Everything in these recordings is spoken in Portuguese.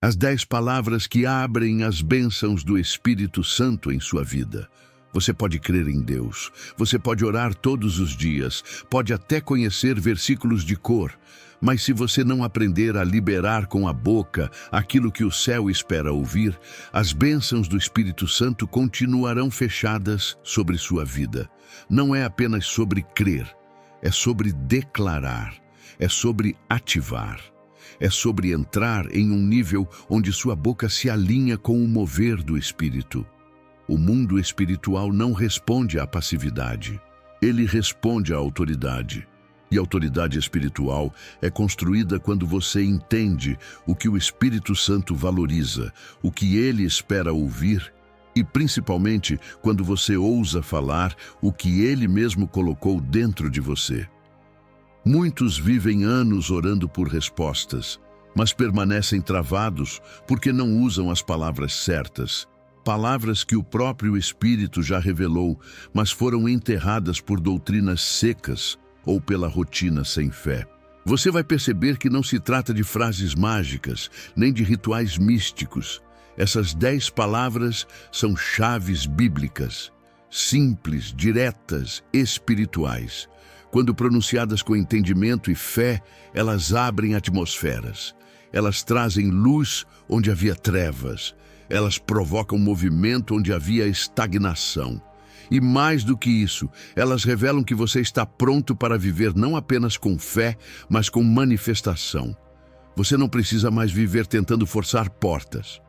As 10 palavras que abrem as bênçãos do Espírito Santo em sua vida. Você pode crer em Deus, você pode orar todos os dias, pode até conhecer versículos de cor, mas se você não aprender a liberar com a boca aquilo que o céu espera ouvir, as bênçãos do Espírito Santo continuarão fechadas sobre sua vida. Não é apenas sobre crer, é sobre declarar, é sobre ativar. É sobre entrar em um nível onde sua boca se alinha com o mover do Espírito. O mundo espiritual não responde à passividade. Ele responde à autoridade. E a autoridade espiritual é construída quando você entende o que o Espírito Santo valoriza, o que ele espera ouvir, e principalmente quando você ousa falar o que ele mesmo colocou dentro de você. Muitos vivem anos orando por respostas, mas permanecem travados porque não usam as palavras certas. Palavras que o próprio Espírito já revelou, mas foram enterradas por doutrinas secas ou pela rotina sem fé. Você vai perceber que não se trata de frases mágicas, nem de rituais místicos. Essas 10 palavras são chaves bíblicas, simples, diretas, espirituais. Quando pronunciadas com entendimento e fé, elas abrem atmosferas. Elas trazem luz onde havia trevas. Elas provocam movimento onde havia estagnação. E mais do que isso, elas revelam que você está pronto para viver não apenas com fé, mas com manifestação. Você não precisa mais viver tentando forçar portas.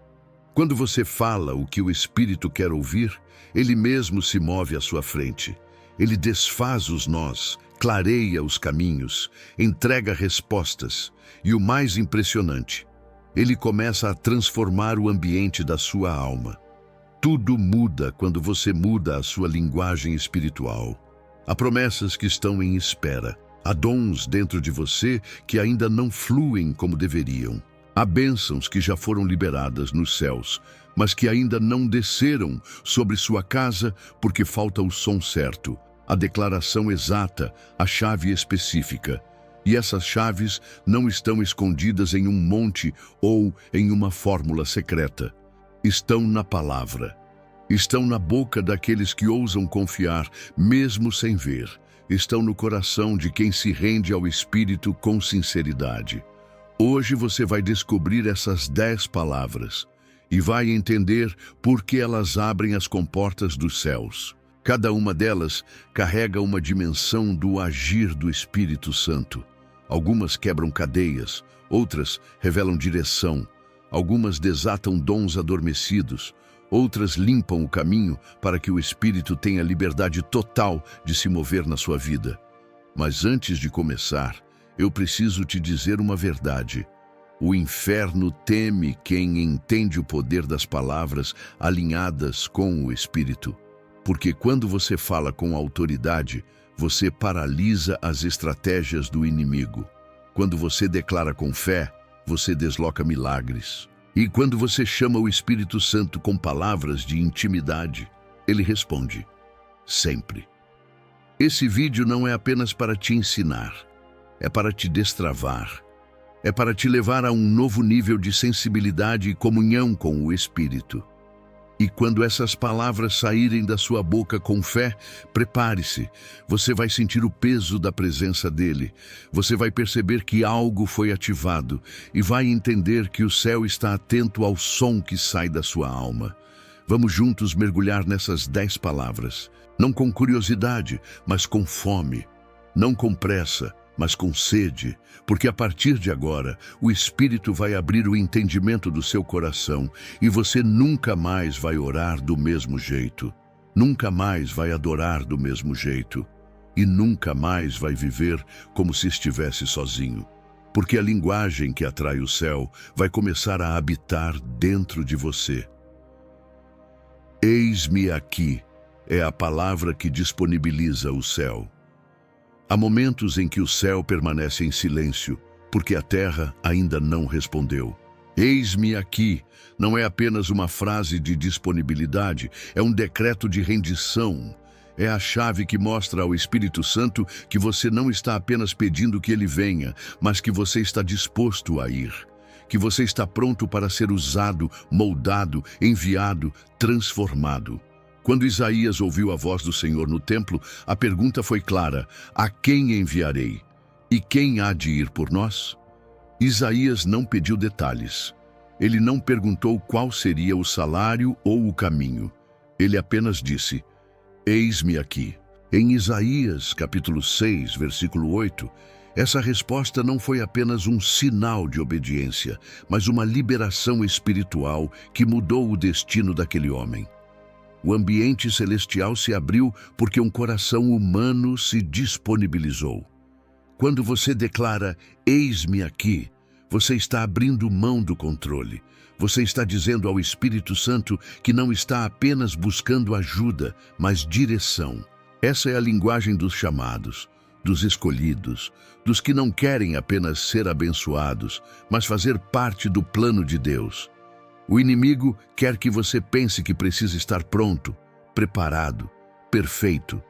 Quando você fala o que o Espírito quer ouvir, ele mesmo se move à sua frente. Ele desfaz os nós, clareia os caminhos, entrega respostas e, o mais impressionante, ele começa a transformar o ambiente da sua alma. Tudo muda quando você muda a sua linguagem espiritual. Há promessas que estão em espera. Há dons dentro de você que ainda não fluem como deveriam. Há bênçãos que já foram liberadas nos céus, mas que ainda não desceram sobre sua casa porque falta o som certo, a declaração exata, a chave específica. E essas chaves não estão escondidas em um monte ou em uma fórmula secreta. Estão na palavra. Estão na boca daqueles que ousam confiar, mesmo sem ver. Estão no coração de quem se rende ao Espírito com sinceridade. Hoje você vai descobrir essas 10 palavras e vai entender por que elas abrem as comportas dos céus. Cada uma delas carrega uma dimensão do agir do Espírito Santo. Algumas quebram cadeias, outras revelam direção. Algumas desatam dons adormecidos, outras limpam o caminho para que o Espírito tenha liberdade total de se mover na sua vida. Mas antes de começar, eu preciso te dizer uma verdade. O inferno teme quem entende o poder das palavras alinhadas com o Espírito. Porque quando você fala com autoridade, você paralisa as estratégias do inimigo. Quando você declara com fé, você desloca milagres. E quando você chama o Espírito Santo com palavras de intimidade, ele responde, sempre. Esse vídeo não é apenas para te ensinar, é para te destravar, é para te levar a um novo nível de sensibilidade e comunhão com o Espírito. E quando essas palavras saírem da sua boca com fé, prepare-se. Você vai sentir o peso da presença dele. Você vai perceber que algo foi ativado e vai entender que o céu está atento ao som que sai da sua alma. Vamos juntos mergulhar nessas 10 palavras. Não com curiosidade, mas com fome. Não com pressa, mas com sede, porque a partir de agora, o Espírito vai abrir o entendimento do seu coração e você nunca mais vai orar do mesmo jeito, nunca mais vai adorar do mesmo jeito e nunca mais vai viver como se estivesse sozinho, porque a linguagem que atrai o céu vai começar a habitar dentro de você. Eis-me aqui é a palavra que disponibiliza o céu. Há momentos em que o céu permanece em silêncio, porque a terra ainda não respondeu. Eis-me aqui não é apenas uma frase de disponibilidade, é um decreto de rendição. É a chave que mostra ao Espírito Santo que você não está apenas pedindo que ele venha, mas que você está disposto a ir. que você está pronto para ser usado, moldado, enviado, transformado. Quando Isaías ouviu a voz do Senhor no templo, a pergunta foi clara: a quem enviarei? E quem há de ir por nós? Isaías não pediu detalhes. Ele não perguntou qual seria o salário ou o caminho. Ele apenas disse: eis-me aqui. Em Isaías, capítulo 6, versículo 8, essa resposta não foi apenas um sinal de obediência, mas uma liberação espiritual que mudou o destino daquele homem. O ambiente celestial se abriu porque um coração humano se disponibilizou. Quando você declara, eis-me aqui, você está abrindo mão do controle. Você está dizendo ao Espírito Santo que não está apenas buscando ajuda, mas direção. Essa é a linguagem dos chamados, dos escolhidos, dos que não querem apenas ser abençoados, mas fazer parte do plano de Deus. O inimigo quer que você pense que precisa estar pronto, preparado, perfeito.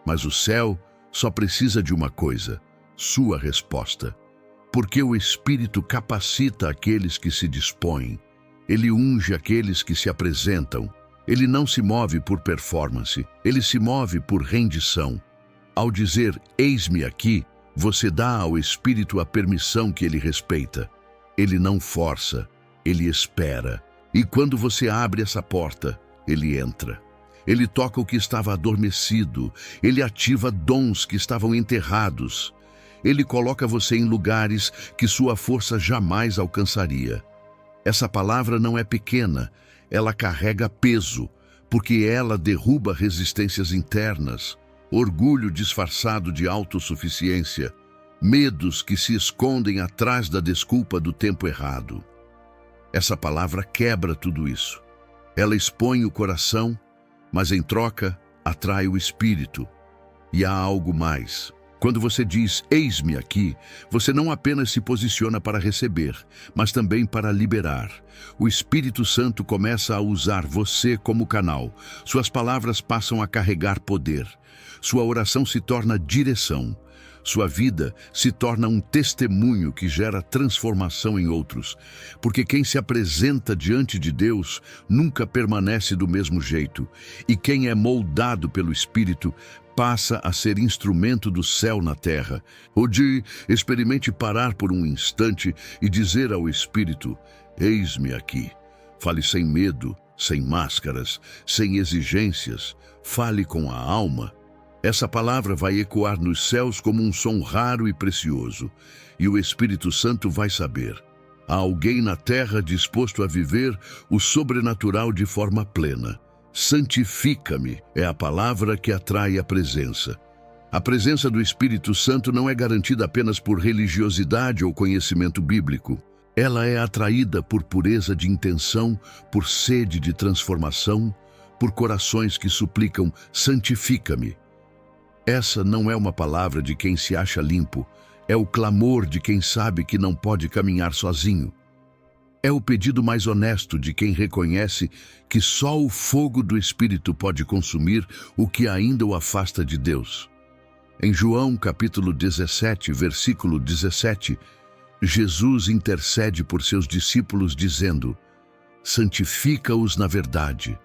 Mas o céu só precisa de uma coisa: sua resposta. Porque o Espírito capacita aqueles que se dispõem. Ele unge aqueles que se apresentam. Ele não se move por performance, ele se move por rendição. Ao dizer, eis-me aqui, você dá ao Espírito a permissão que ele respeita. Ele não força, ele espera. E quando você abre essa porta, ele entra. Ele toca o que estava adormecido, ele ativa dons que estavam enterrados. Ele coloca você em lugares que sua força jamais alcançaria. Essa palavra não é pequena, ela carrega peso, porque ela derruba resistências internas, orgulho disfarçado de autossuficiência, medos que se escondem atrás da desculpa do tempo errado. Essa palavra quebra tudo isso. Ela expõe o coração, mas em troca atrai o espírito. E há algo mais. Quando você diz, eis-me aqui, você não apenas se posiciona para receber, mas também para liberar. O Espírito Santo começa a usar você como canal. Suas palavras passam a carregar poder. Sua oração se torna direção. Sua vida se torna um testemunho que gera transformação em outros. Porque quem se apresenta diante de Deus nunca permanece do mesmo jeito. E quem é moldado pelo Espírito passa a ser instrumento do céu na terra. Hoje, experimente parar por um instante e dizer ao Espírito, eis-me aqui. Fale sem medo, sem máscaras, sem exigências. Fale com a alma. Essa palavra vai ecoar nos céus como um som raro e precioso. E o Espírito Santo vai saber. Há alguém na terra disposto a viver o sobrenatural de forma plena. Santifica-me é a palavra que atrai a presença. A presença do Espírito Santo não é garantida apenas por religiosidade ou conhecimento bíblico. Ela é atraída por pureza de intenção, por sede de transformação, por corações que suplicam, santifica-me. Essa não é uma palavra de quem se acha limpo, é o clamor de quem sabe que não pode caminhar sozinho. É o pedido mais honesto de quem reconhece que só o fogo do Espírito pode consumir o que ainda o afasta de Deus. Em João capítulo 17, versículo 17, Jesus intercede por seus discípulos dizendo, santifica-os na verdade,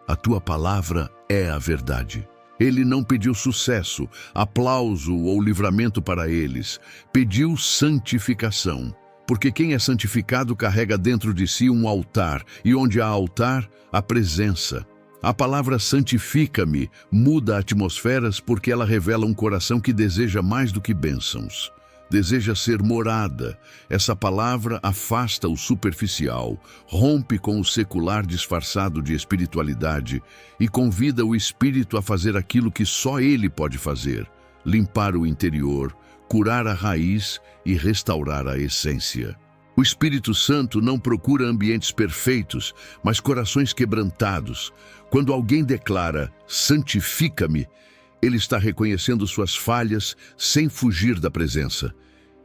a tua palavra é a verdade. Ele não pediu sucesso, aplauso ou livramento para eles, pediu santificação. Porque quem é santificado carrega dentro de si um altar, e onde há altar, há presença. A palavra santifica-me muda atmosferas porque ela revela um coração que deseja mais do que bênçãos. Deseja ser morada. Essa palavra afasta o superficial, rompe com o secular disfarçado de espiritualidade e convida o espírito a fazer aquilo que só ele pode fazer: limpar o interior, curar a raiz e restaurar a essência. O Espírito Santo não procura ambientes perfeitos, mas corações quebrantados. Quando alguém declara, santifica-me, ele está reconhecendo suas falhas sem fugir da presença.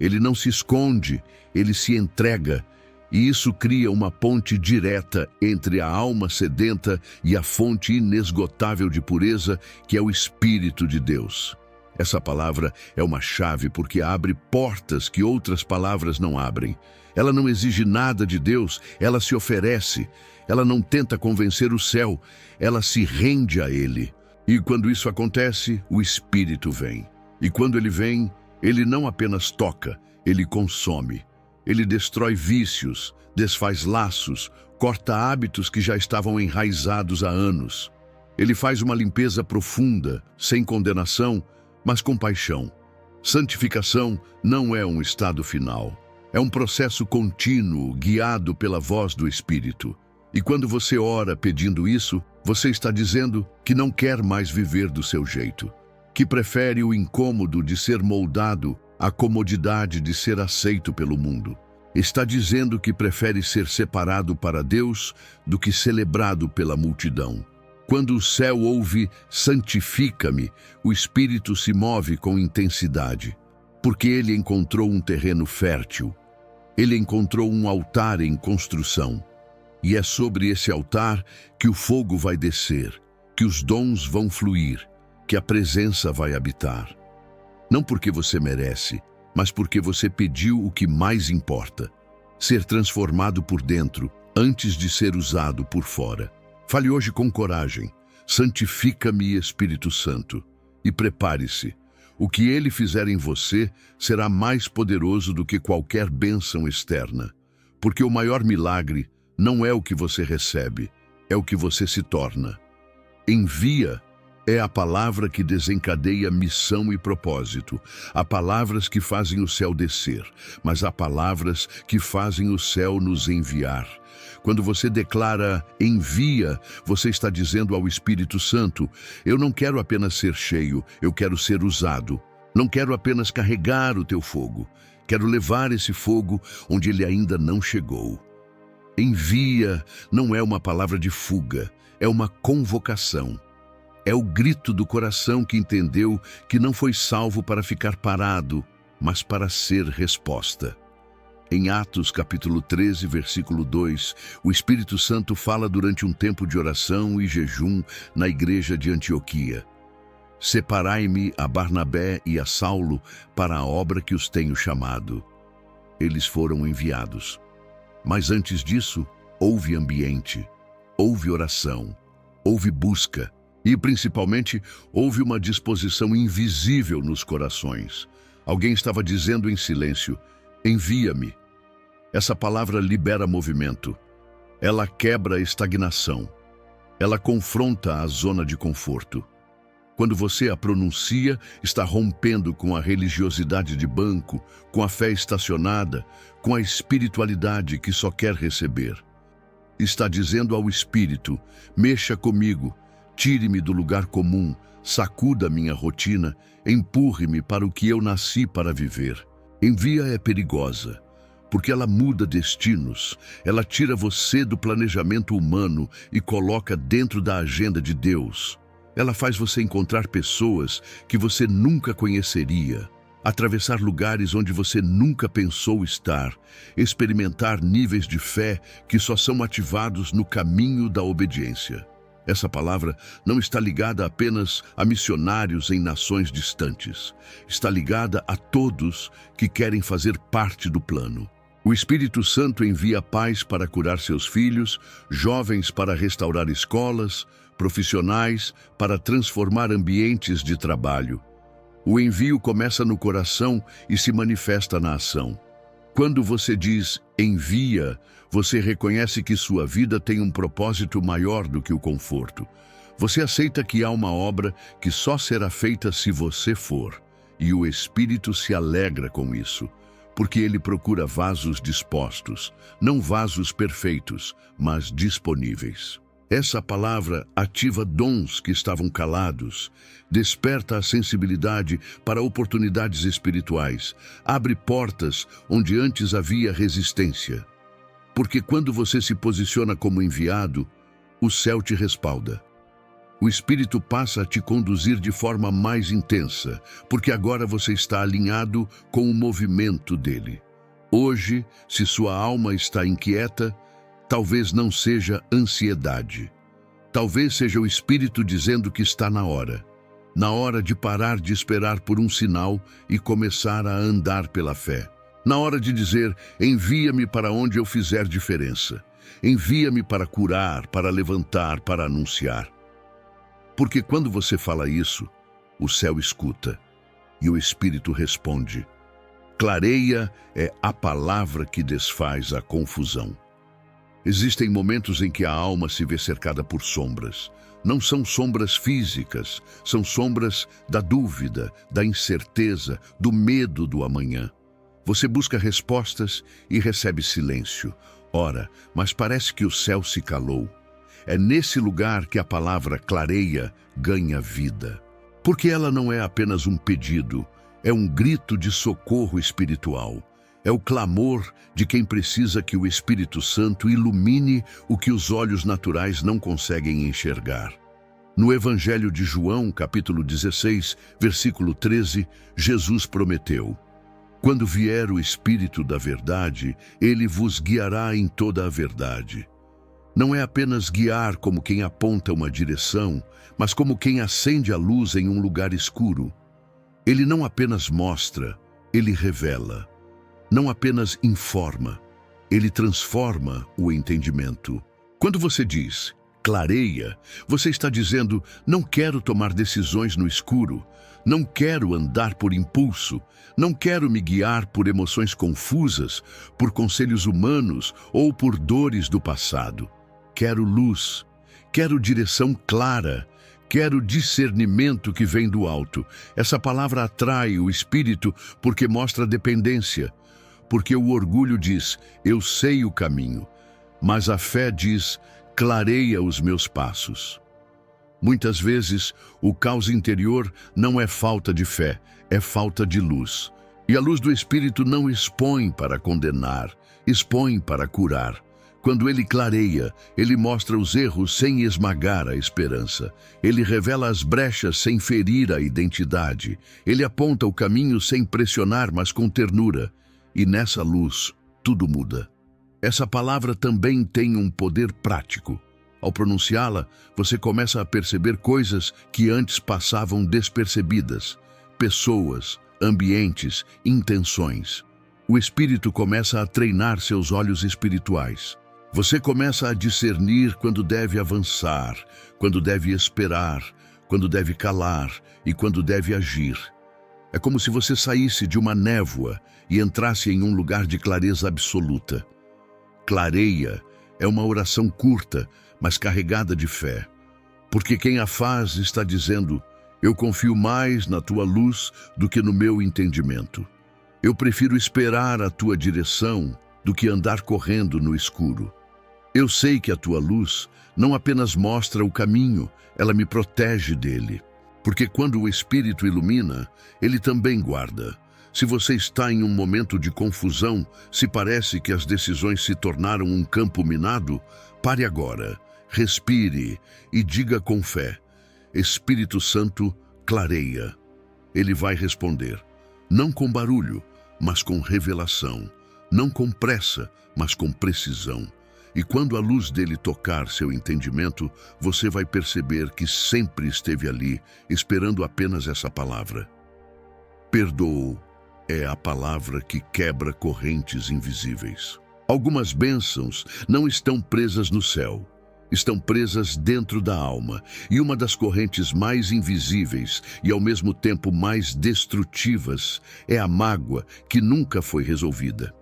Ele não se esconde, ele se entrega. E isso cria uma ponte direta entre a alma sedenta e a fonte inesgotável de pureza, que é o Espírito de Deus. Essa palavra é uma chave porque abre portas que outras palavras não abrem. Ela não exige nada de Deus, ela se oferece. Ela não tenta convencer o céu, ela se rende a Ele. E quando isso acontece, o Espírito vem. E quando ele vem, ele não apenas toca, ele consome. Ele destrói vícios, desfaz laços, corta hábitos que já estavam enraizados há anos. Ele faz uma limpeza profunda, sem condenação, mas com paixão. Santificação não é um estado final. É um processo contínuo, guiado pela voz do Espírito. E quando você ora pedindo isso, você está dizendo que não quer mais viver do seu jeito, que prefere o incômodo de ser moldado à comodidade de ser aceito pelo mundo. Está dizendo que prefere ser separado para Deus do que celebrado pela multidão. Quando o céu ouve "santifica-me", o Espírito se move com intensidade, porque ele encontrou um terreno fértil. Ele encontrou um altar em construção. E é sobre esse altar que o fogo vai descer, que os dons vão fluir, que a presença vai habitar. Não porque você merece, mas porque você pediu o que mais importa: ser transformado por dentro antes de ser usado por fora. Fale hoje com coragem: santifica-me, Espírito Santo, e prepare-se. O que ele fizer em você será mais poderoso do que qualquer bênção externa, porque o maior milagre não é o que você recebe, é o que você se torna. Envia é a palavra que desencadeia missão e propósito. Há palavras que fazem o céu descer, mas há palavras que fazem o céu nos enviar. Quando você declara "envia", você está dizendo ao Espírito Santo: eu não quero apenas ser cheio, eu quero ser usado. Não quero apenas carregar o teu fogo, quero levar esse fogo onde ele ainda não chegou. Envia não é uma palavra de fuga, é uma convocação. É o grito do coração que entendeu que não foi salvo para ficar parado, mas para ser resposta. Em Atos capítulo 13, versículo 2, o Espírito Santo fala durante um tempo de oração e jejum na igreja de Antioquia: "Separai-me a Barnabé e a Saulo para a obra que os tenho chamado." Eles foram enviados. Mas antes disso, houve ambiente, houve oração, houve busca e, principalmente, houve uma disposição invisível nos corações. Alguém estava dizendo em silêncio: "Envia-me." Essa palavra libera movimento. Ela quebra a estagnação. Ela confronta a zona de conforto. Quando você a pronuncia, está rompendo com a religiosidade de banco, com a fé estacionada, com a espiritualidade que só quer receber. Está dizendo ao Espírito: mexa comigo, tire-me do lugar comum, sacuda minha rotina, empurre-me para o que eu nasci para viver. Envia é perigosa, porque ela muda destinos, ela tira você do planejamento humano e coloca dentro da agenda de Deus. Ela faz você encontrar pessoas que você nunca conheceria, atravessar lugares onde você nunca pensou estar, experimentar níveis de fé que só são ativados no caminho da obediência. Essa palavra não está ligada apenas a missionários em nações distantes. Está ligada a todos que querem fazer parte do plano. O Espírito Santo envia pais para curar seus filhos, jovens para restaurar escolas, profissionais para transformar ambientes de trabalho. O envio começa no coração e se manifesta na ação. Quando você diz "envia", você reconhece que sua vida tem um propósito maior do que o conforto. Você aceita que há uma obra que só será feita se você for, e o Espírito se alegra com isso, porque ele procura vasos dispostos, não vasos perfeitos, mas disponíveis. Essa palavra ativa dons que estavam calados, desperta a sensibilidade para oportunidades espirituais, abre portas onde antes havia resistência. Porque quando você se posiciona como enviado, o céu te respalda. O Espírito passa a te conduzir de forma mais intensa, porque agora você está alinhado com o movimento dele. Hoje, se sua alma está inquieta, talvez não seja ansiedade. Talvez seja o Espírito dizendo que está na hora. na hora de parar de esperar por um sinal e começar a andar pela fé. Na hora de dizer, envia-me para onde eu fizer diferença. Envia-me para curar, para levantar, para anunciar. Porque quando você fala isso, o céu escuta e o Espírito responde. Clareia é a palavra que desfaz a confusão. Existem momentos em que a alma se vê cercada por sombras. Não são sombras físicas, são sombras da dúvida, da incerteza, do medo do amanhã. Você busca respostas e recebe silêncio. Ora, mas parece que o céu se calou. É nesse lugar que a palavra clareia ganha vida. Porque ela não é apenas um pedido, é um grito de socorro espiritual. É o clamor de quem precisa que o Espírito Santo ilumine o que os olhos naturais não conseguem enxergar. No Evangelho de João, capítulo 16, versículo 13, Jesus prometeu: quando vier o Espírito da verdade, ele vos guiará em toda a verdade. Não é apenas guiar como quem aponta uma direção, mas como quem acende a luz em um lugar escuro. Ele não apenas mostra, ele revela. Não apenas informa, ele transforma o entendimento. Quando você diz, clareia, você está dizendo, não quero tomar decisões no escuro, não quero andar por impulso, não quero me guiar por emoções confusas, por conselhos humanos ou por dores do passado. Quero luz, quero direção clara, quero discernimento que vem do alto. Essa palavra atrai o espírito porque mostra dependência. Porque o orgulho diz, eu sei o caminho, mas a fé diz, clareia os meus passos. Muitas vezes, o caos interior não é falta de fé, é falta de luz. E a luz do Espírito não expõe para condenar, expõe para curar. Quando ele clareia, ele mostra os erros sem esmagar a esperança. Ele revela as brechas sem ferir a identidade. Ele aponta o caminho sem pressionar, mas com ternura. E nessa luz, tudo muda. Essa palavra também tem um poder prático. Ao pronunciá-la, você começa a perceber coisas que antes passavam despercebidas. Pessoas, ambientes, intenções. O Espírito começa a treinar seus olhos espirituais. Você começa a discernir quando deve avançar, quando deve esperar, quando deve calar e quando deve agir. É como se você saísse de uma névoa e entrasse em um lugar de clareza absoluta. Clareia é uma oração curta, mas carregada de fé. Porque quem a faz está dizendo, eu confio mais na tua luz do que no meu entendimento. Eu prefiro esperar a tua direção do que andar correndo no escuro. Eu sei que a tua luz não apenas mostra o caminho, ela me protege dele. Porque quando o Espírito ilumina, ele também guarda. Se você está em um momento de confusão, se parece que as decisões se tornaram um campo minado, pare agora, respire e diga com fé, Espírito Santo, clareia. Ele vai responder, não com barulho, mas com revelação, não com pressa, mas com precisão. E quando a luz dele tocar seu entendimento, você vai perceber que sempre esteve ali, esperando apenas essa palavra. Perdoo é a palavra que quebra correntes invisíveis. Algumas bênçãos não estão presas no céu, estão presas dentro da alma, e uma das correntes mais invisíveis e ao mesmo tempo mais destrutivas é a mágoa que nunca foi resolvida.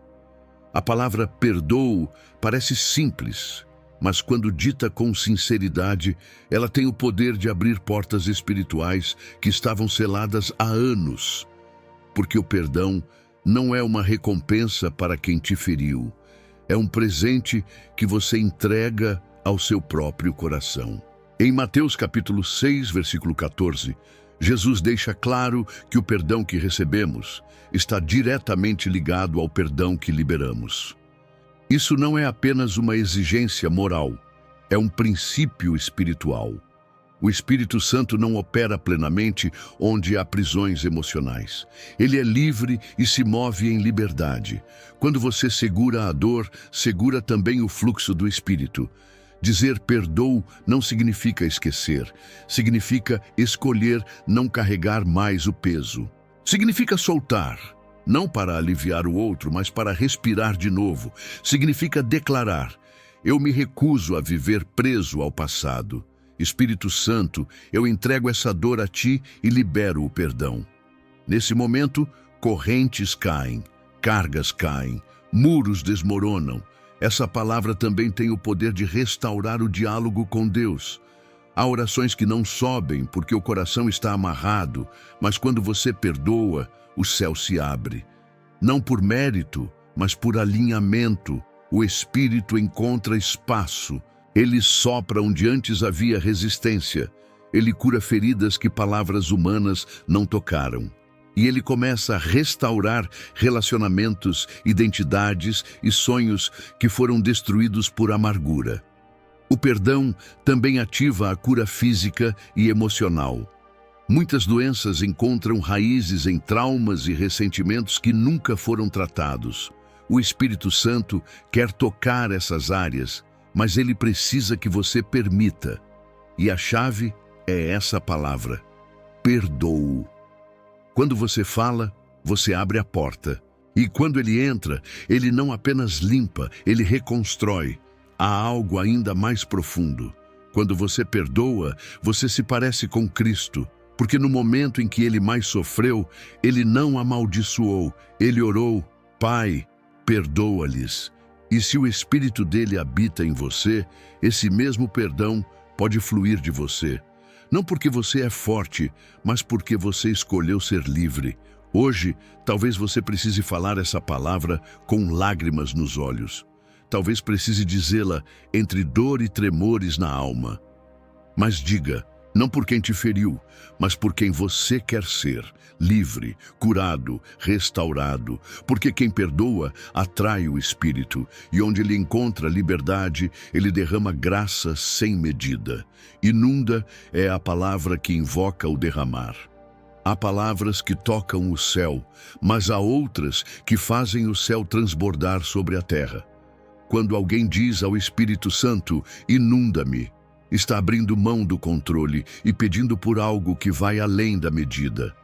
A palavra perdoo parece simples, mas quando dita com sinceridade, ela tem o poder de abrir portas espirituais que estavam seladas há anos. Porque o perdão não é uma recompensa para quem te feriu, é um presente que você entrega ao seu próprio coração. Em Mateus capítulo 6, versículo 14, Jesus deixa claro que o perdão que recebemos está diretamente ligado ao perdão que liberamos. Isso não é apenas uma exigência moral, é um princípio espiritual. O Espírito Santo não opera plenamente onde há prisões emocionais. Ele é livre e se move em liberdade. Quando você segura a dor, segura também o fluxo do Espírito. Dizer perdoo não significa esquecer, significa escolher não carregar mais o peso. Significa soltar, não para aliviar o outro, mas para respirar de novo. Significa declarar: eu me recuso a viver preso ao passado. Espírito Santo, eu entrego essa dor a ti e libero o perdão. Nesse momento, correntes caem, cargas caem, muros desmoronam. Essa palavra também tem o poder de restaurar o diálogo com Deus. Há orações que não sobem porque o coração está amarrado, mas quando você perdoa, o céu se abre. Não por mérito, mas por alinhamento. O Espírito encontra espaço. Ele sopra onde antes havia resistência. Ele cura feridas que palavras humanas não tocaram. E ele começa a restaurar relacionamentos, identidades e sonhos que foram destruídos por amargura. O perdão também ativa a cura física e emocional. Muitas doenças encontram raízes em traumas e ressentimentos que nunca foram tratados. O Espírito Santo quer tocar essas áreas, mas ele precisa que você permita. E a chave é essa palavra: perdoo. Quando você fala, você abre a porta. E quando ele entra, ele não apenas limpa, ele reconstrói. Há algo ainda mais profundo. Quando você perdoa, você se parece com Cristo, porque no momento em que ele mais sofreu, ele não amaldiçoou, ele orou: Pai, perdoa-lhes. E se o Espírito dele habita em você, esse mesmo perdão pode fluir de você. Não porque você é forte, mas porque você escolheu ser livre. Hoje, talvez você precise falar essa palavra com lágrimas nos olhos. Talvez precise dizê-la entre dor e tremores na alma. Mas diga, não por quem te feriu, mas por quem você quer ser, livre, curado, restaurado. Porque quem perdoa atrai o Espírito, e onde ele encontra liberdade, ele derrama graça sem medida. Inunda é a palavra que invoca o derramar. Há palavras que tocam o céu, mas há outras que fazem o céu transbordar sobre a terra. Quando alguém diz ao Espírito Santo: inunda-me, está abrindo mão do controle e pedindo por algo que vai além da medida.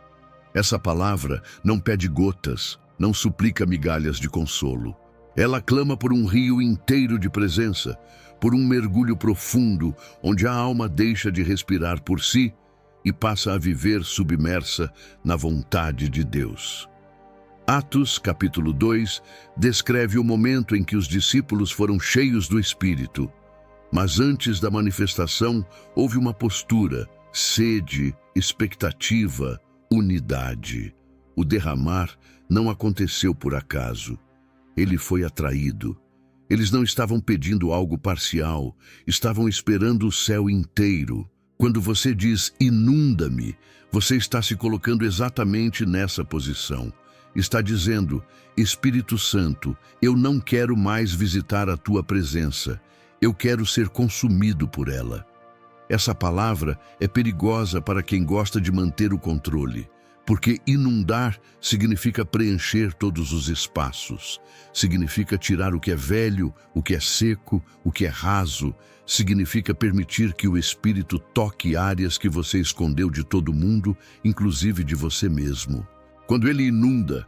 Essa palavra não pede gotas, não suplica migalhas de consolo. Ela clama por um rio inteiro de presença, por um mergulho profundo, onde a alma deixa de respirar por si e passa a viver submersa na vontade de Deus. Atos, capítulo 2, descreve o momento em que os discípulos foram cheios do Espírito. Mas antes da manifestação, houve uma postura, sede, expectativa, unidade. O derramar não aconteceu por acaso. Ele foi atraído. Eles não estavam pedindo algo parcial, estavam esperando o céu inteiro. Quando você diz inunda-me, você está se colocando exatamente nessa posição. Está dizendo: Espírito Santo, eu não quero mais visitar a tua presença. Eu quero ser consumido por ela. Essa palavra é perigosa para quem gosta de manter o controle, porque inundar significa preencher todos os espaços, significa tirar o que é velho, o que é seco, o que é raso, significa permitir que o Espírito toque áreas que você escondeu de todo mundo, inclusive de você mesmo. Quando ele inunda,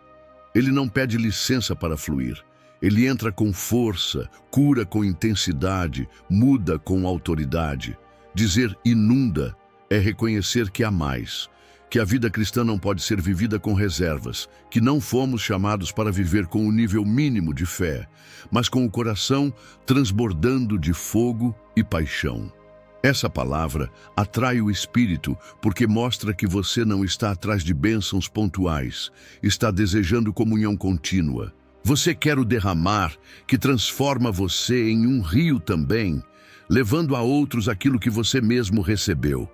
ele não pede licença para fluir. Ele entra com força, cura com intensidade, muda com autoridade. Dizer inunda é reconhecer que há mais, que a vida cristã não pode ser vivida com reservas, que não fomos chamados para viver com o nível mínimo de fé, mas com o coração transbordando de fogo e paixão. Essa palavra atrai o Espírito porque mostra que você não está atrás de bênçãos pontuais, está desejando comunhão contínua. Você quer o derramar que transforma você em um rio também, levando a outros aquilo que você mesmo recebeu.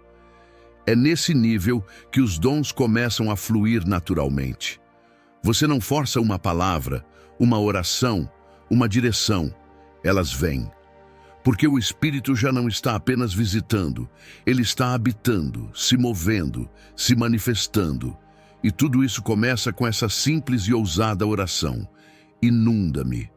É nesse nível que os dons começam a fluir naturalmente. Você não força uma palavra, uma oração, uma direção. Elas vêm. Porque o Espírito já não está apenas visitando, ele está habitando, se movendo, se manifestando. E tudo isso começa com essa simples e ousada oração: inunda-me.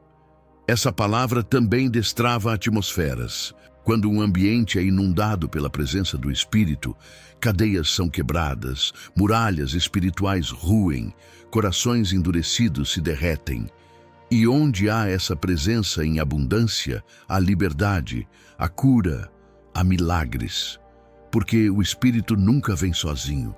Essa palavra também destrava atmosferas. Quando um ambiente é inundado pela presença do Espírito, cadeias são quebradas, muralhas espirituais ruem, corações endurecidos se derretem. E onde há essa presença em abundância, há liberdade, há cura, há milagres. Porque o Espírito nunca vem sozinho.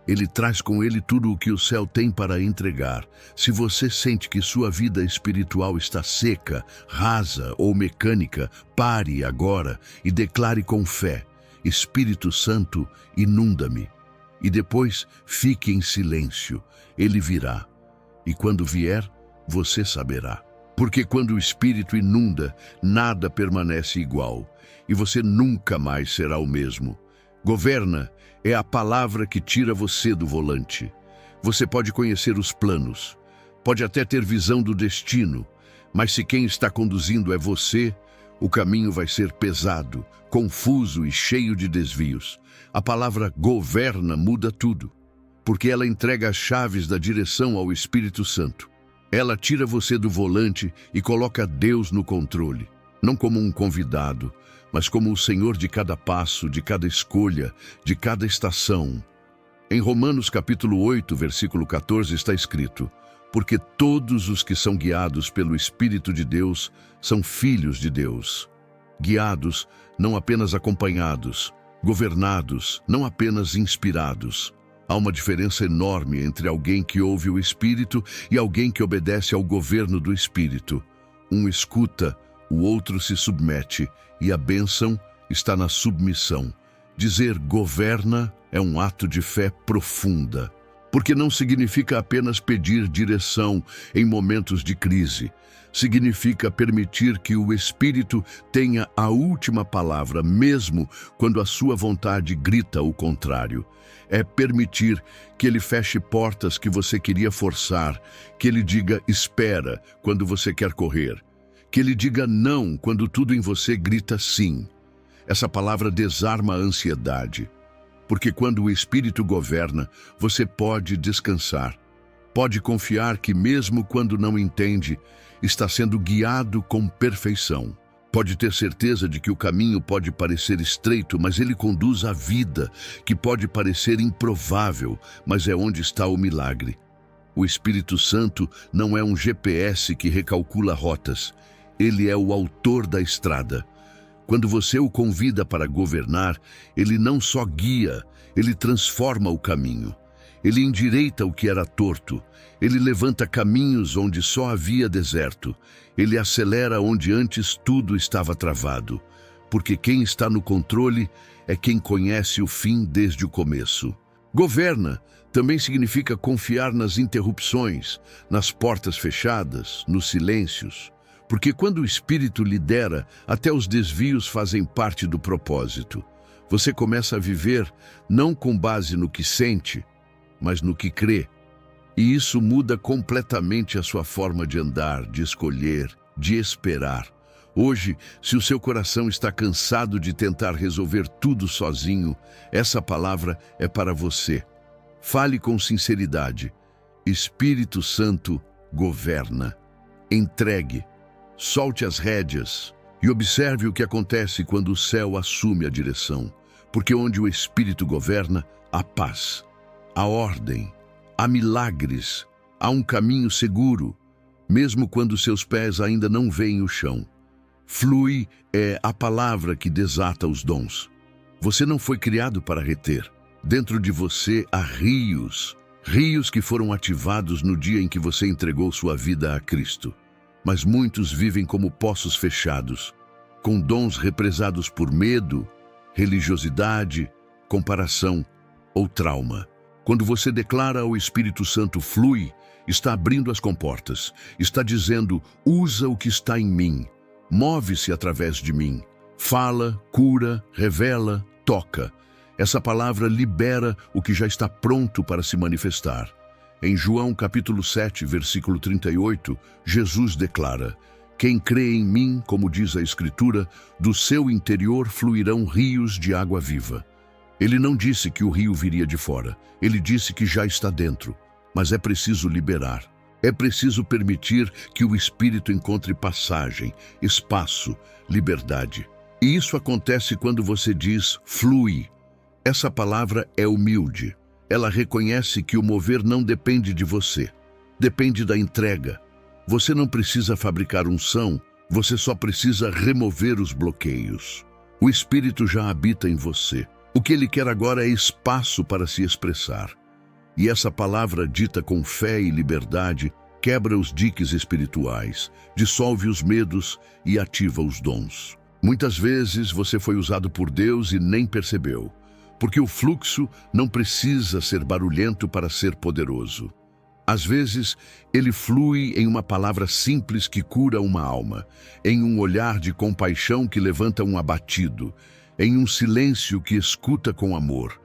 Ele traz com ele tudo o que o céu tem para entregar. Se você sente que sua vida espiritual está seca, rasa ou mecânica, pare agora e declare com fé: Espírito Santo, inunda-me. E depois fique em silêncio. Ele virá. E quando vier, você saberá. Porque quando o Espírito inunda, nada permanece igual. E você nunca mais será o mesmo. Governa é a palavra que tira você do volante. Você pode conhecer os planos, pode até ter visão do destino, mas se quem está conduzindo é você, o caminho vai ser pesado, confuso e cheio de desvios. A palavra governa muda tudo, porque ela entrega as chaves da direção ao Espírito Santo. Ela tira você do volante e coloca Deus no controle, não como um convidado, mas como o Senhor de cada passo, de cada escolha, de cada estação. Em Romanos capítulo 8, versículo 14 está escrito: porque todos os que são guiados pelo Espírito de Deus são filhos de Deus. Guiados, não apenas acompanhados, governados, não apenas inspirados. Há uma diferença enorme entre alguém que ouve o Espírito e alguém que obedece ao governo do Espírito. Um escuta, o outro se submete, e a bênção está na submissão. Dizer governa é um ato de fé profunda, porque não significa apenas pedir direção em momentos de crise. Significa permitir que o Espírito tenha a última palavra, mesmo quando a sua vontade grita o contrário. É permitir que ele feche portas que você queria forçar, que ele diga espera quando você quer correr, que ele diga não quando tudo em você grita sim. Essa palavra desarma a ansiedade, porque quando o Espírito governa, você pode descansar. Pode confiar que mesmo quando não entende, está sendo guiado com perfeição. Pode ter certeza de que o caminho pode parecer estreito, mas ele conduz à vida, que pode parecer improvável, mas é onde está o milagre. O Espírito Santo não é um GPS que recalcula rotas. Ele é o autor da estrada. Quando você o convida para governar, ele não só guia, ele transforma o caminho. Ele endireita o que era torto. Ele levanta caminhos onde só havia deserto. Ele acelera onde antes tudo estava travado. Porque quem está no controle é quem conhece o fim desde o começo. Governa também significa confiar nas interrupções, nas portas fechadas, nos silêncios. Porque quando o Espírito lidera, até os desvios fazem parte do propósito. Você começa a viver não com base no que sente, mas no que crê. E isso muda completamente a sua forma de andar, de escolher, de esperar. Hoje, se o seu coração está cansado de tentar resolver tudo sozinho, essa palavra é para você. Fale com sinceridade. Espírito Santo governa. Entregue. Solte as rédeas e observe o que acontece quando o céu assume a direção. Porque onde o Espírito governa, há paz, há ordem, há milagres, há um caminho seguro, mesmo quando seus pés ainda não veem o chão. Flui é a palavra que desata os dons. Você não foi criado para reter. Dentro de você há rios, rios que foram ativados no dia em que você entregou sua vida a Cristo. Mas muitos vivem como poços fechados, com dons represados por medo, religiosidade, comparação ou trauma. Quando você declara ao Espírito Santo flui, está abrindo as comportas, está dizendo usa o que está em mim, move-se através de mim, fala, cura, revela, toca. Essa palavra libera o que já está pronto para se manifestar. Em João capítulo 7, versículo 38, Jesus declara: quem crê em mim, como diz a Escritura, do seu interior fluirão rios de água viva. Ele não disse que o rio viria de fora, ele disse que já está dentro, mas é preciso liberar. É preciso permitir que o Espírito encontre passagem, espaço, liberdade. E isso acontece quando você diz flui. Essa palavra é humilde. Ela reconhece que o mover não depende de você. Depende da entrega. Você não precisa fabricar unção, você só precisa remover os bloqueios. O Espírito já habita em você. O que ele quer agora é espaço para se expressar. E essa palavra dita com fé e liberdade quebra os diques espirituais, dissolve os medos e ativa os dons. Muitas vezes você foi usado por Deus e nem percebeu, porque o fluxo não precisa ser barulhento para ser poderoso. Às vezes, ele flui em uma palavra simples que cura uma alma, em um olhar de compaixão que levanta um abatido, em um silêncio que escuta com amor.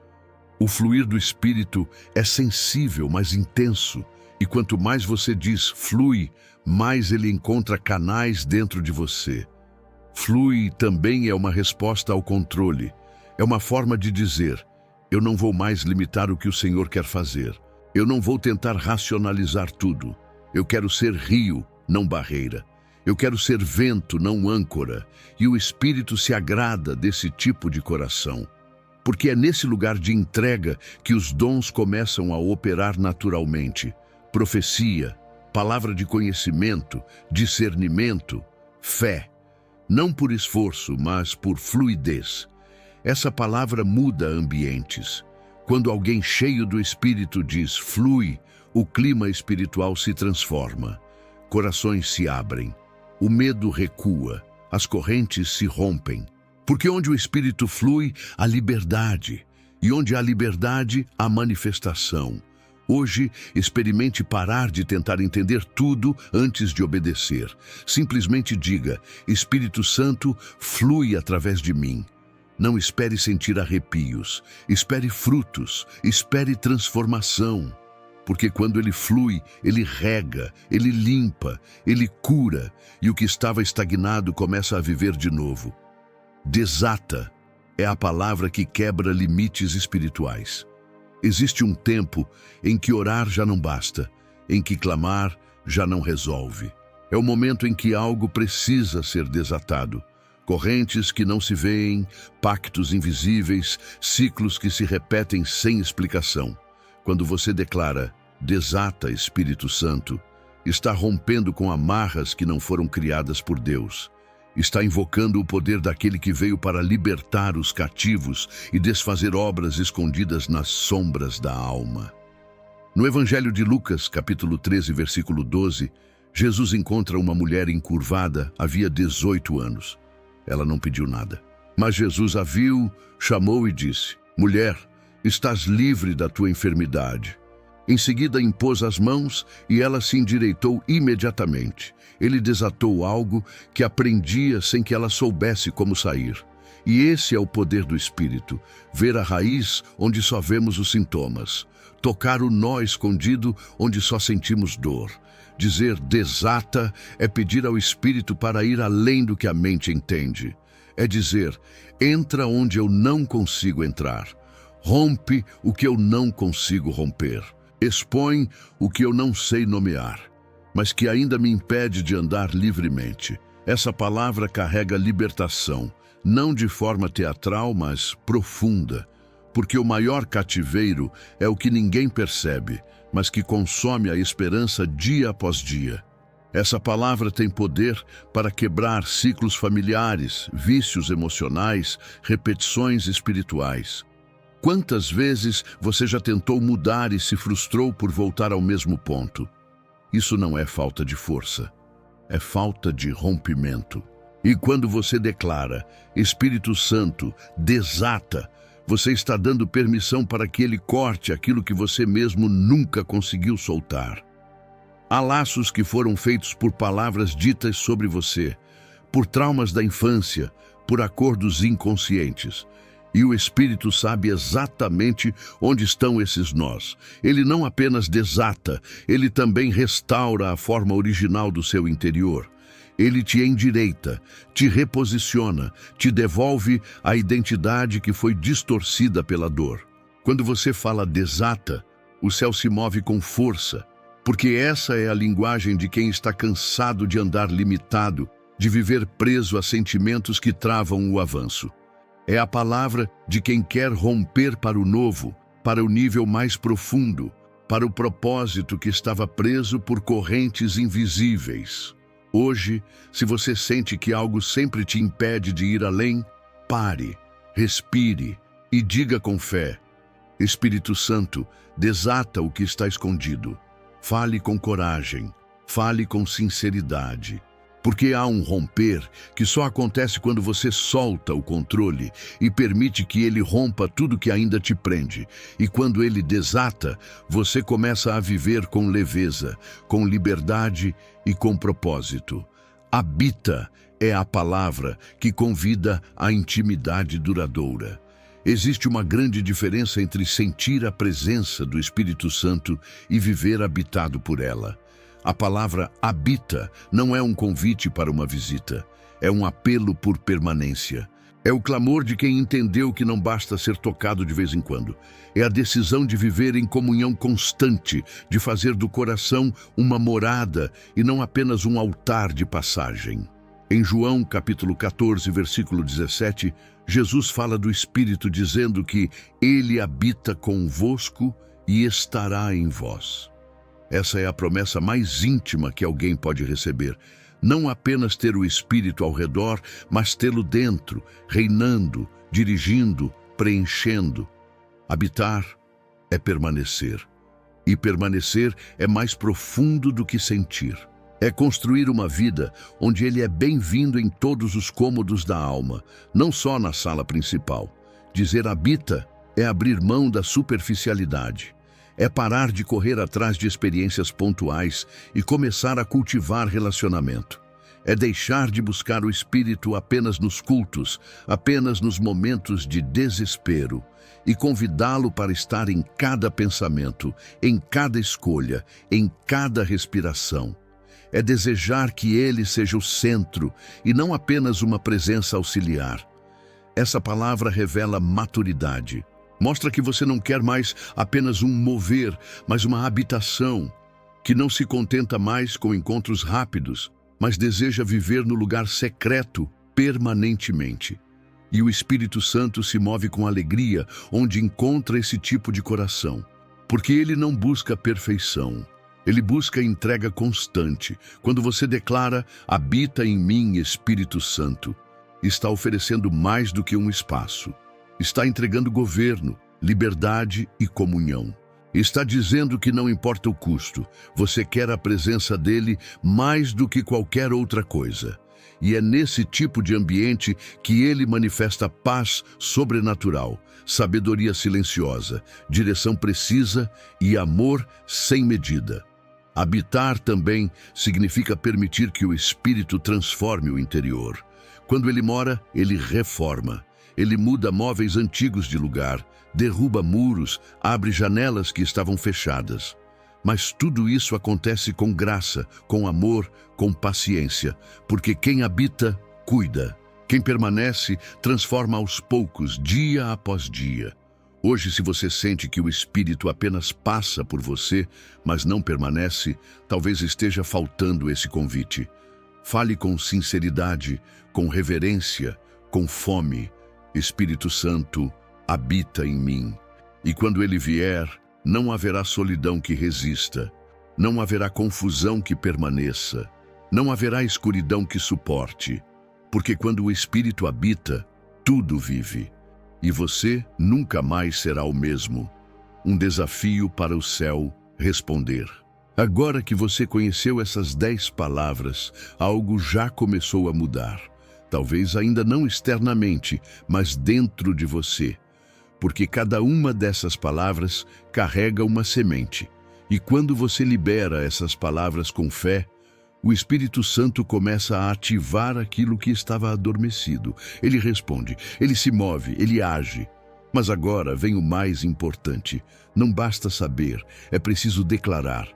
O fluir do Espírito é sensível, mas intenso, e quanto mais você diz flui, mais ele encontra canais dentro de você. Flui também é uma resposta ao controle. É uma forma de dizer, eu não vou mais limitar o que o Senhor quer fazer. Eu não vou tentar racionalizar tudo. Eu quero ser rio, não barreira. Eu quero ser vento, não âncora. E o Espírito se agrada desse tipo de coração. Porque é nesse lugar de entrega que os dons começam a operar naturalmente. Profecia, palavra de conhecimento, discernimento, fé. Não por esforço, mas por fluidez. Essa palavra muda ambientes. Quando alguém cheio do Espírito diz flui, o clima espiritual se transforma. Corações se abrem. O medo recua. As correntes se rompem. Porque onde o Espírito flui, há liberdade. E onde há liberdade, há manifestação. Hoje, experimente parar de tentar entender tudo antes de obedecer. Simplesmente diga, Espírito Santo, flui através de mim. Não espere sentir arrepios, espere frutos, espere transformação. Porque quando ele flui, ele rega, ele limpa, ele cura, e o que estava estagnado começa a viver de novo. Desata é a palavra que quebra limites espirituais. Existe um tempo em que orar já não basta, em que clamar já não resolve. É o momento em que algo precisa ser desatado. Correntes que não se veem, pactos invisíveis, ciclos que se repetem sem explicação. Quando você declara, desata Espírito Santo, está rompendo com amarras que não foram criadas por Deus. Está invocando o poder daquele que veio para libertar os cativos e desfazer obras escondidas nas sombras da alma. No Evangelho de Lucas, capítulo 13, versículo 12, Jesus encontra uma mulher encurvada, havia 18 anos. Ela não pediu nada. Mas Jesus a viu, chamou e disse, mulher, estás livre da tua enfermidade. Em seguida impôs as mãos e ela se endireitou imediatamente. Ele desatou algo que aprendia sem que ela soubesse como sair. E esse é o poder do Espírito, ver a raiz onde só vemos os sintomas, tocar o nó escondido onde só sentimos dor. Dizer desata é pedir ao Espírito para ir além do que a mente entende. É dizer, entra onde eu não consigo entrar. Rompe o que eu não consigo romper. Expõe o que eu não sei nomear, mas que ainda me impede de andar livremente. Essa palavra carrega libertação, não de forma teatral, mas profunda, porque o maior cativeiro é o que ninguém percebe, mas que consome a esperança dia após dia. Essa palavra tem poder para quebrar ciclos familiares, vícios emocionais, repetições espirituais. Quantas vezes você já tentou mudar e se frustrou por voltar ao mesmo ponto? Isso não é falta de força, é falta de rompimento. E quando você declara, Espírito Santo, desata, você está dando permissão para que ele corte aquilo que você mesmo nunca conseguiu soltar. Há laços que foram feitos por palavras ditas sobre você, por traumas da infância, por acordos inconscientes. E o Espírito sabe exatamente onde estão esses nós. Ele não apenas desata, ele também restaura a forma original do seu interior. Ele te endireita, te reposiciona, te devolve a identidade que foi distorcida pela dor. Quando você fala desata, o céu se move com força, porque essa é a linguagem de quem está cansado de andar limitado, de viver preso a sentimentos que travam o avanço. É a palavra de quem quer romper para o novo, para o nível mais profundo, para o propósito que estava preso por correntes invisíveis. Hoje, se você sente que algo sempre te impede de ir além, pare, respire e diga com fé: Espírito Santo, desata o que está escondido. Fale com coragem, fale com sinceridade. Porque há um romper que só acontece quando você solta o controle e permite que ele rompa tudo que ainda te prende. E quando ele desata, você começa a viver com leveza, com liberdade e com propósito. Habita é a palavra que convida à intimidade duradoura. Existe uma grande diferença entre sentir a presença do Espírito Santo e viver habitado por ela. A palavra habita não é um convite para uma visita, é um apelo por permanência. É o clamor de quem entendeu que não basta ser tocado de vez em quando. É a decisão de viver em comunhão constante, de fazer do coração uma morada e não apenas um altar de passagem. Em João capítulo 14, versículo 17, Jesus fala do Espírito dizendo que Ele habita convosco e estará em vós. Essa é a promessa mais íntima que alguém pode receber. Não apenas ter o Espírito ao redor, mas tê-lo dentro, reinando, dirigindo, preenchendo. Habitar é permanecer. E permanecer é mais profundo do que sentir. É construir uma vida onde ele é bem-vindo em todos os cômodos da alma, não só na sala principal. Dizer habita é abrir mão da superficialidade. É parar de correr atrás de experiências pontuais e começar a cultivar relacionamento. É deixar de buscar o Espírito apenas nos cultos, apenas nos momentos de desespero, e convidá-lo para estar em cada pensamento, em cada escolha, em cada respiração. É desejar que ele seja o centro e não apenas uma presença auxiliar. Essa palavra revela maturidade. Mostra que você não quer mais apenas um mover, mas uma habitação, que não se contenta mais com encontros rápidos, mas deseja viver no lugar secreto permanentemente. E o Espírito Santo se move com alegria onde encontra esse tipo de coração, porque ele não busca perfeição, ele busca entrega constante. Quando você declara, habita em mim, Espírito Santo, está oferecendo mais do que um espaço. Está entregando governo, liberdade e comunhão. Está dizendo que não importa o custo, você quer a presença dele mais do que qualquer outra coisa. E é nesse tipo de ambiente que ele manifesta paz sobrenatural, sabedoria silenciosa, direção precisa e amor sem medida. Habitar também significa permitir que o Espírito transforme o interior. Quando ele mora, ele reforma. Ele muda móveis antigos de lugar, derruba muros, abre janelas que estavam fechadas. Mas tudo isso acontece com graça, com amor, com paciência, porque quem habita, cuida. Quem permanece, transforma aos poucos, dia após dia. Hoje, se você sente que o Espírito apenas passa por você, mas não permanece, talvez esteja faltando esse convite. Fale com sinceridade, com reverência, com fome. Espírito Santo, habita em mim. E quando ele vier, não haverá solidão que resista, não haverá confusão que permaneça, não haverá escuridão que suporte, porque quando o Espírito habita, tudo vive. E você nunca mais será o mesmo. Um desafio para o céu responder. Agora que você conheceu essas 10 palavras, algo já começou a mudar. Talvez ainda não externamente, mas dentro de você. Porque cada uma dessas palavras carrega uma semente. E quando você libera essas palavras com fé, o Espírito Santo começa a ativar aquilo que estava adormecido. Ele responde, ele se move, ele age. Mas agora vem o mais importante. Não basta saber, é preciso declarar.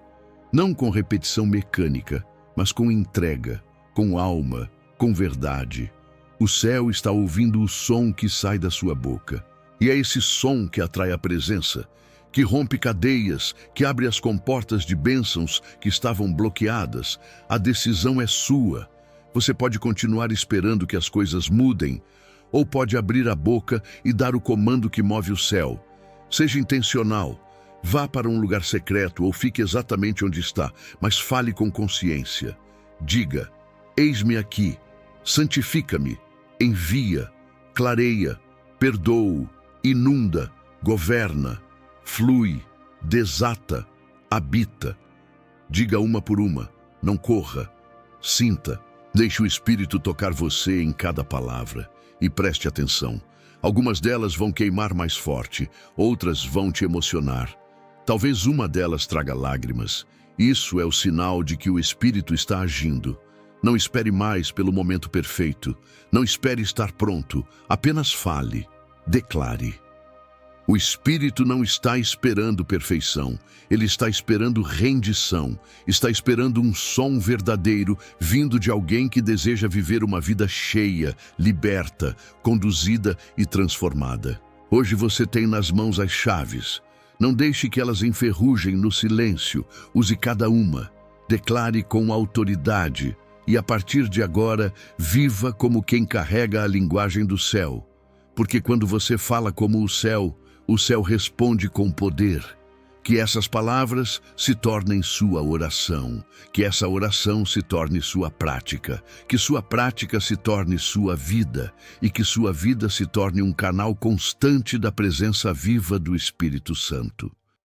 Não com repetição mecânica, mas com entrega, com alma, com verdade. O céu está ouvindo o som que sai da sua boca. E é esse som que atrai a presença, que rompe cadeias, que abre as comportas de bênçãos que estavam bloqueadas. A decisão é sua. Você pode continuar esperando que as coisas mudem, ou pode abrir a boca e dar o comando que move o céu. Seja intencional. Vá para um lugar secreto ou fique exatamente onde está, mas fale com consciência. Diga: eis-me aqui, santifica-me, envia, clareia, perdoa, inunda, governa, flui, desata, habita. Diga uma por uma, não corra, sinta, deixe o Espírito tocar você em cada palavra e preste atenção. Algumas delas vão queimar mais forte, outras vão te emocionar. Talvez uma delas traga lágrimas. Isso é o sinal de que o Espírito está agindo. Não espere mais pelo momento perfeito. Não espere estar pronto. Apenas fale. Declare. O Espírito não está esperando perfeição. Ele está esperando rendição. Está esperando um som verdadeiro vindo de alguém que deseja viver uma vida cheia, liberta, conduzida e transformada. Hoje você tem nas mãos as chaves. Não deixe que elas enferrujem no silêncio. Use cada uma. Declare com autoridade. E a partir de agora, viva como quem carrega a linguagem do céu. Porque quando você fala como o céu responde com poder. Que essas palavras se tornem sua oração. Que essa oração se torne sua prática. Que sua prática se torne sua vida. E que sua vida se torne um canal constante da presença viva do Espírito Santo.